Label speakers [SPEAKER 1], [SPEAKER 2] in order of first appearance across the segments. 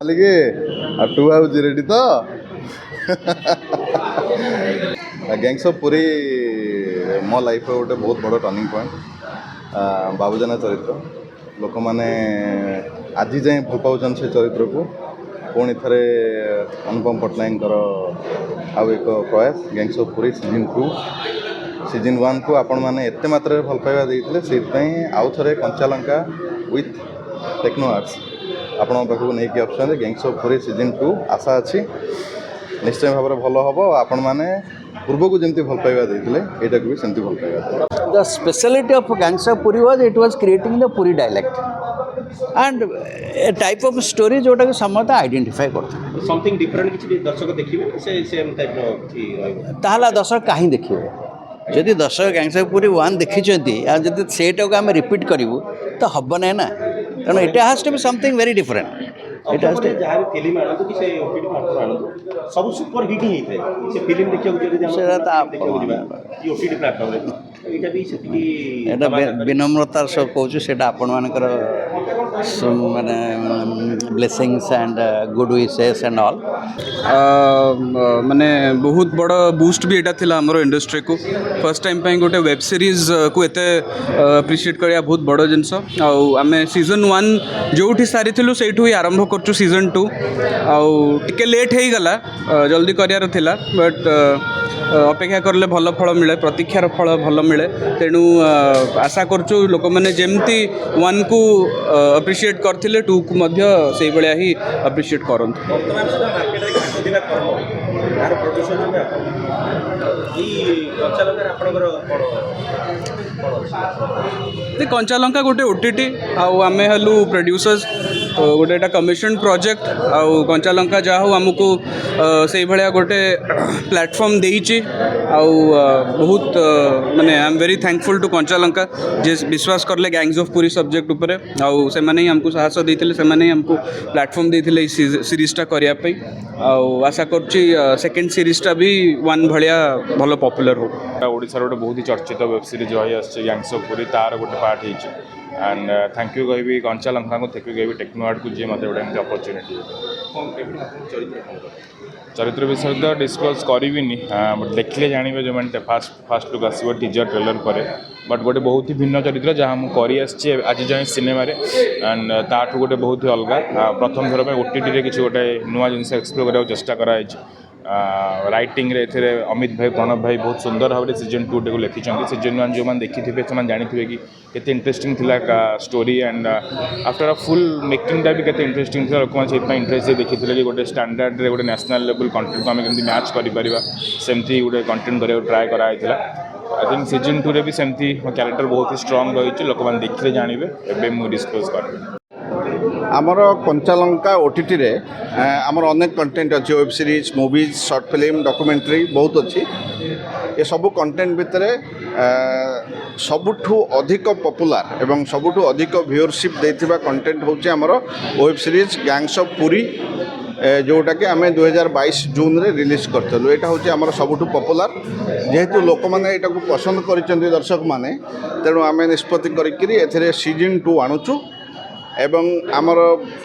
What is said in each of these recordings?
[SPEAKER 1] ಅಲ್ಲಿಗೆ two house ready ତ ଗ୍ಯಾಂಗ್ସ of Puri ମୋ ଲାଇଫ୍ର ଗୋଟେ ବହୁତ ବଡ଼ ଟର୍ଣ୍ଣିଂ ପଏଣ୍ଟ। ବାବୁଜାନା ଚରିତ୍ର ଲୋକମାନେ ଆଜି ଯାଏଁ ଭଲ ପାଉଛନ୍ତି ସେ ଚରିତ୍ରକୁ। ପୁଣି ଥରେ ଅନୁପମ ପଟ୍ଟନାୟକଙ୍କର ଆଉ ଏକ ପ୍ରୟାସ ଗ୍ୟାଙ୍ଗସ୍ ଅଫ୍ ପୁରୀ ସିଜନ୍ 1କୁ ଆପଣମାନେ ଏତେ ମାତ୍ରାରେ ଭଲ ପାଇବା ଦେଇଥିଲେ, ସେଇଥିପାଇଁ ଆଉ ଥରେ କଞ୍ଚାଲଙ୍କା ୱିଥ୍ ଟେକ୍ନୋ ଆର୍ଟ୍ସ ଆପଣଙ୍କ ପାଖକୁ ନେଇକି ଆସୁଛନ୍ତି। ଗ୍ୟାଙ୍ଗସ୍ ଅଫ୍ ପୁରୀ ସିଜନ୍ 2 ଆଶା ଅଛି ନିଶ୍ଚୟ ଭାବରେ ଭଲ ହେବ। ଆପଣମାନେ ପୂର୍ବକୁ ଯେମିତି ଭଲ ପାଇବା ଦେଇଥିଲେ ଏଇଟାକୁ ବି ସେମିତି ଭଲ ପାଇବା ଦେବେ।
[SPEAKER 2] The speciality of Gangs of Puri was it was creating the Puri dialect and a type of story जोटा कि समझते आइडेंटिफाई करते
[SPEAKER 3] समथिंग डिफरेंट किसी दर्शक देखिबे से सेम टाइप रो की रहइबो
[SPEAKER 2] ताहला दर्शक काहे देखिबे। यदि दर्शक गैंग्स ऑफ पुरी 1 देखिछंती आ जदि सेटाको हम रिपीट करिवु तो हबो नै ना, तेणु it has to be something very different.
[SPEAKER 3] It has to जहां फिल्म आनतो कि से ओपीडी मार्केट आनतो सब सुपर हिट ही थे से फिल्म देखियो जदि हम
[SPEAKER 2] सेरा ता
[SPEAKER 3] देखियो जिबा कि ओपीडी प्लेटफॉर्म रे एटा भी सेति
[SPEAKER 2] एटा विनम्रतार सब कहूछु सेटा आपण मानकर माने blessings and good wishes and all
[SPEAKER 4] माने बहुत बड़ बूस्ट भी एटा थिला हमरो इंडस्ट्री को फर्स्ट टाइम पे गोटे वेब सीरीज को एते अप्रिशिएट करिया बहुत बड़ जिंस। आमे सीजन 1 जोठी सारी थिलु सेठु ही आरंभ करछु सीजन 2 आउ टिके लेट हे गला जल्दी करियार थिला बट अपेक्षा करले भल फल मिले, प्रतीक्षार फल भल मिले। तेणु आशा करछु लोक मैंने जमती 1 को अप्रिशिएट करथिले 2 को मध्य सेही बळिया ही अप्रिशिएट करंत।
[SPEAKER 3] वर्तमान सुधा मार्केट रे किछ दिन कर्म यार प्रोड्यूसर जो ई कंचालकर आपनकर
[SPEAKER 4] कंचालंका गोटे ओटीटी आमे हलु प्रोड्यूसर्स गोटे एटा कमिशन प्रोजेक्ट आउ कंचालंका जा हो हमको से भलिया गोटे प्लेटफॉर्म देइची आउ बहुत माने I am very thankful to कंचालंका जे विश्वास करले गैंग्स ऑफ पुरी सब्जेक्ट ऊपर आउ से माने ही हमको साहस देथिले, से माने ही हमको प्लेटफॉर्म देथिले सीरीजटा करिया पई। आउ आशा करछि सेकंड सीरीजटा भी 1 भलिया भलो पॉपुलर हो।
[SPEAKER 5] ओडिसा रोड बहुत ही चर्चित वेब सीरीज रही आछे गैंग्स ऑफ पुरी तार गोटे part hitch and thank you कहबी कंचालंका को, थैंक यू कहबी टेक्नो आर्ट को जे मते गोटे एमती अपॉर्चुनिटी चरित्र विषय तो डिस्क्लोज करी बट देखिले जानवे जो मैंने फास्ट लुक आसो टीजर ट्रेलर पर बट गोटे बहुत ही भिन्न चरित्र जहाँ मुझे कर आज जाए सिनेमा एंड ताठू गोटे बहुत ही अलग प्रथम थर पर ओटीटी रे किसी गोटे नुआ जिनस एक्सप्लोर करने चेष्टा कराई। राइटिंग रे एथिरे अमित भाई प्रणव भाई बहुत सुंदर भाव सीजन 2 टे लिखिं। सीजन 1 जो मैंने देखी थे से जानी कि केते इंटरेस्टिंग थिला story and after a full making भी केते इंटरेस्टिंग थिला। लोक से इंटरेस्ट देखी थे कि गोटे स्टैंडर्ड रे गोटे नेशनल लेवल कंटेंट को आम केमती मैच करिपरिबा सेमती गोटे कंटेंट करिया ट्राई कराई थिला। आई थिंक सीजन 2 रे भी सेमती मो कैरेक्टर बहुत ही स्ट्रांग रही। लोक मैंने देखिले जानवे एबे मु डिस्क्लोज करबे।
[SPEAKER 1] आमर कंचालंका ओटीटी रे आमर अनेक कंटेंट अच्छी web series movies short film documentary बहुत अच्छी। ये सब कंटेंट भितर सबुठु अधिक पॉपुलर एवं सबुठु अधिक व्यूअरशिप देथिबा कंटेंट होचे आमर web series gangs of Puri जोटा कि आम 2022 जून रे रिलीज करथलु। एटा होचे आमर सबुठु पॉपुलर जेहेतु लोक माने एटा को पसंद करिसेंती दर्शक माने, तेणु आम निष्पत्ति करिकरी एथिरे सीजन 2 आणुचु एवं आमर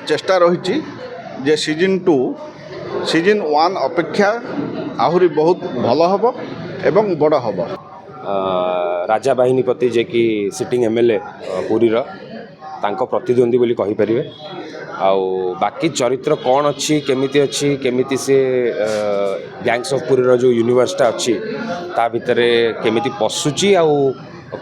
[SPEAKER 1] चेष्टा रही जे सीजन 2 सीजन 1 अपेक्षा आहुरी बहुत भल हम एवं बड़ हम।
[SPEAKER 3] राजा बाहिनीपति जे कि सिटिंग एमएलए पुरीर तांको प्रतिद्वंदी बोली कहि परिबे। आउ बाकी चरित्र कौन अच्छी केमिति से गैंग्स ऑफ पुरीर जो यूनिवर्सटा अच्छी ता भितरे केमिति पशुची आउ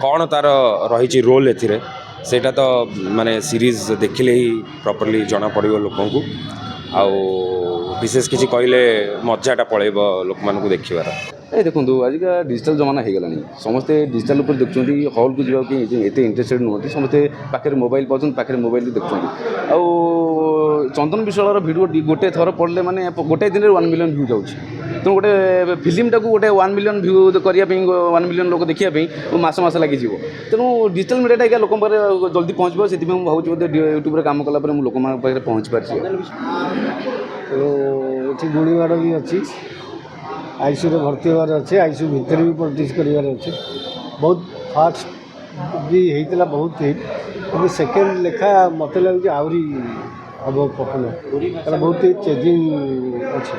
[SPEAKER 3] कौन तार रही रोल एथिरे सेटा तो माने सीरीज देखिले ही प्रॉपर्ली जना पड़ो लोक को। आउ विशेष किसी कहले मजाटा पलैब लोक मानू देखार।
[SPEAKER 6] ए देखो आजिका डिजिटल जमाना हो गलानी, समस्ते डिजिटल उपर देखुं हॉल को जावा कि इंटरेस्टेड नुहति, समस्ते पाखे मोबाइल पाँच पाखे मोबाइल देखुं। आउ चंदन विशाल भिडियो गोटे थर पड़े माने गोटे दिन 1 मिलियन व्यू जाऊँगी। तेणु गोटे फिल्मटा को गोटे 1 मिलियन व्यू करने 1 मिलियन लोक देखापी मस लगे। तेणु डिजिटल मीडिया लोक जल्दी पहुँच से भावुँ बोधे यूट्यूब काम कला लोक पाखे पहुँच पार्टी।
[SPEAKER 7] ये गुड़ीमाड़ भी अच्छी आईसीयू भर्ती होवार अच्छे, आईसीयू भितर भी प्रैक्टिस करार अच्छे। बहुत फास्ट भी होता बहुत हिट कि सेकेंड लेखा मत लगे आहरी ହେବ ପପୁଲାର କାରଣ ବହୁତ ଚେଞ୍ଜିଂ ଅଛି।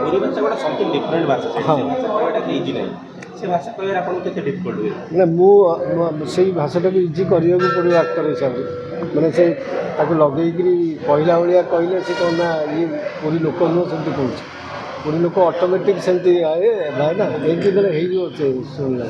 [SPEAKER 8] ପୁରୀ ଭାଷା ଗୋଟେ ସମଥିଙ୍ଗ ଡିଫରେଣ୍ଟ ଭାଷା
[SPEAKER 7] ହଁ।
[SPEAKER 8] ସେ ଭାଷା କହିବାଟା ଇଜି ନାହିଁ ସେ ଭାଷା କହିବାରେ ଆପଣଙ୍କୁ କେତେ ଡିଫିକଲ୍ଟ ହୁଏ?
[SPEAKER 7] ନା ସେଇ ଭାଷାଟାକୁ ଇଜି କରିବାକୁ ପଡ଼ିବ ଆକ୍ଟର ହିସାବରେ ମାନେ ସେ ତାକୁ ଲଗେଇକିରି କହିଲା ଭଳିଆ କହିଲେ ସେ କ'ଣ ନା ଇଏ ପୁରୀ ଲୋକ ନୁହଁ ସେମିତି କହୁଛି ପୁରୀ ଲୋକ ଅଟୋମେଟିକ୍ ସେମିତି ଭାଇ ନା ଏମିତି ମାନେ ହେଇଯିବ ସେ ଶୁଣିଲା